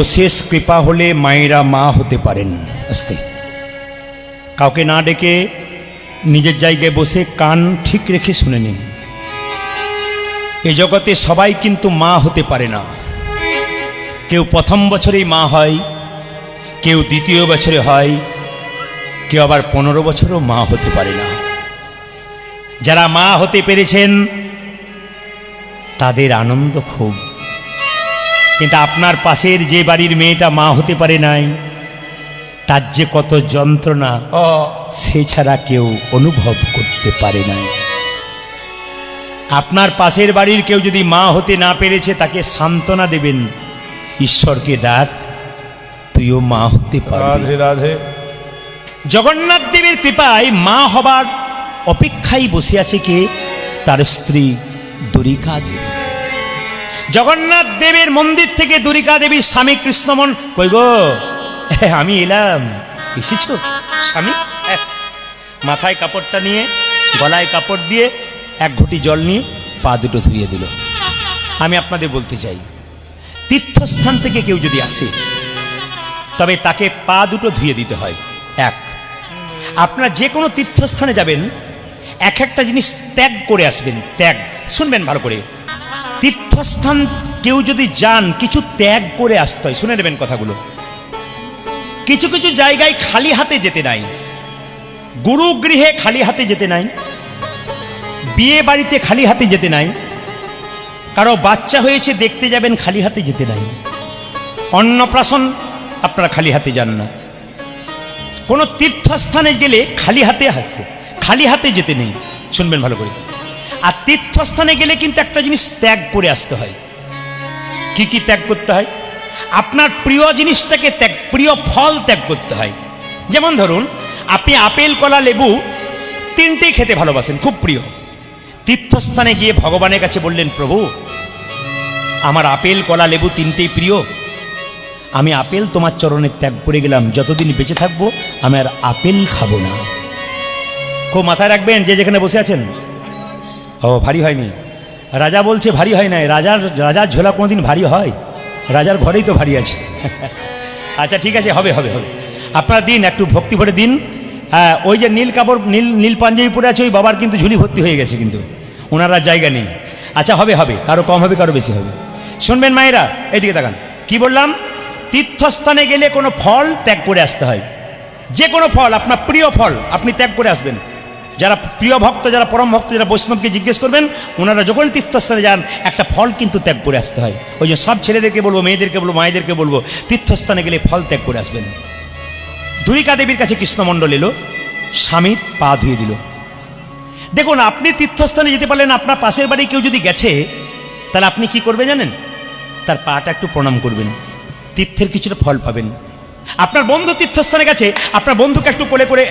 অশেষ কৃপা হলে মায়েরা মা হতে পারেন। আস্তে, কাউকে না ডেকে নিজের জায়গায় বসে কান ঠিক রেখে শুনে নিন। এ জগতে সবাই কিন্তু মা হতে পারে না। কেউ প্রথম বছরেই মা হয়, কেউ দ্বিতীয় বছরে হয়, কেউ আবার 15 বছরও মা হতে পারে না। যারা মা হতে পেরেছেন তাদের আনন্দ খুব, কিন্তু আপনার পাশের যে বাড়ির মেয়েটা মা হতে পারে নাই, তার যে কত যন্ত্রণা সে ছাড়া কেউ অনুভব করতে পারে নাই। আপনার পাশের বাড়ির কেউ যদি মা হতে না পেরেছে তাকে সান্ত্বনা দেবেন, ঈশ্বরকে ডাক, তুইও মা হতে পারবি। রাধে রাধে। জগন্নাথ দেবের কৃপায় মা হবার অপেক্ষায় বসে আছে কে? তার স্ত্রী দ্বারিকা দেবী। জগন্নাথ দেবের মন্দির থেকে দ্বারিকা দেবীর স্বামী কৃষ্ণমন, কই গো, আমি এলাম। এসেছ স্বামী? মাথায় কাপড়টা নিয়ে, গলায় কাপড় দিয়ে, এক ঘটি জল নিয়ে পা দুটো ধুইয়ে দিল। আমি আপনাদের বলতে চাই, তীর্থস্থান থেকে কেউ যদি আসে তবে তাকে পা দুটো ধুয়ে দিতে হয়। এক, আপনারা যে কোনো তীর্থস্থানে যাবেন এক একটা জিনিস ত্যাগ করে আসবেন। ত্যাগ, শুনবেন ভালো করে। তীর্থস্থান কেউ যদি যান কিছু ত্যাগ করে আসতে হয়। শুনে নেবেন কথাগুলো। কিছু কিছু জায়গায় খালি হাতে যেতে নাই, গুরুগৃহে খালি হাতে যেতে নাই, বিয়ে বাড়িতে খালি হাতে যেতে নাই, কারো বাচ্চা হয়েছে দেখতে যাবেন খালি হাতে যেতে নাই, অন্নপ্রাশন আপনারা খালি হাতে যান না। কোনো তীর্থস্থানে গেলে খালি হাতে আসে, খালি হাতে যেতে নেই। শুনবেন ভালো করে। আর তীর্থস্থানে গেলে কিন্তু একটা জিনিস ত্যাগ করে আসতে হয়। কি কি ত্যাগ করতে হয়? আপনার প্রিয় জিনিসটাকে ত্যাগ, প্রিয় ফল ত্যাগ করতে হয়। যেমন ধরুন, আপনি আপেল, কলা, লেবু তিনটেই খেতে ভালোবাসেন, খুব প্রিয়। তীর্থস্থানে গিয়ে ভগবানের কাছে বললেন, প্রভু আমার আপেল, কলা, লেবু তিনটেই প্রিয়, আমি আপেল তোমার চরণে ত্যাগ করে গেলাম, যতদিন বেঁচে থাকবো আমি আর আপেল খাবো না। খুব মাথায় রাখবেন যে যেখানে বসে আছেন। ও ভারী হয়নি, রাজা বলছে ভারী হয় নাই। রাজার ঝোলা কোনোদিন ভারী হয়? রাজার ঘরেই তো ভারী আছে। আচ্ছা ঠিক আছে, হবে হবে হবে। আপনারা দিন, একটু ভক্তি ভরে দিন। হ্যাঁ, ওই যে নীল কাপড়, নীল পাঞ্জাবি পরে আছে ওই বাবার কিন্তু ঝুলি ভর্তি হয়ে গেছে, কিন্তু ওনারা জায়গা নেই। আচ্ছা হবে হবে, কারো কম হবে কারো বেশি হবে। শুনবেন মায়েরা, এইদিকে তাকান। কি বললাম? তীর্থস্থানে গেলে কোনো ফল ত্যাগ করে আসতে হয়। যে কোনো ফল, আপনার প্রিয় ফল আপনি ত্যাগ করে আসবেন। যারা প্রিয় ভক্ত, যারা পরম ভক্ত, যারা বৈষ্ণবকে জিজ্ঞেস করবেন, ওনারা যখন তীর্থস্থানে যান একটা ফল কিন্তু ত্যাগ করে আসতে হয়। ওই যে সব ছেলেদেরকে বলবো, মেয়েদেরকে বলবো, মায়েদেরকে বলবো, তীর্থস্থানে গেলে ফল ত্যাগ করে আসবেন। দ্বারিকা দেবীর কাছে কৃষ্ণমণ্ডল এলো, স্বামীর পা ধুয়ে দিল। দেখুন, আপনি তীর্থস্থানে যেতে পারলেন, আপনার পাশের বাড়ি কেউ যদি গেছে তাহলে আপনি কি করবেন জানেন? তার পাটা একটু প্রণাম করবেন, তীর্থের কিছুটা ফল পাবেন। আপনার বন্ধু তীর্থস্থানে গেছে, আপনার বন্ধুকে একটু কোলে করে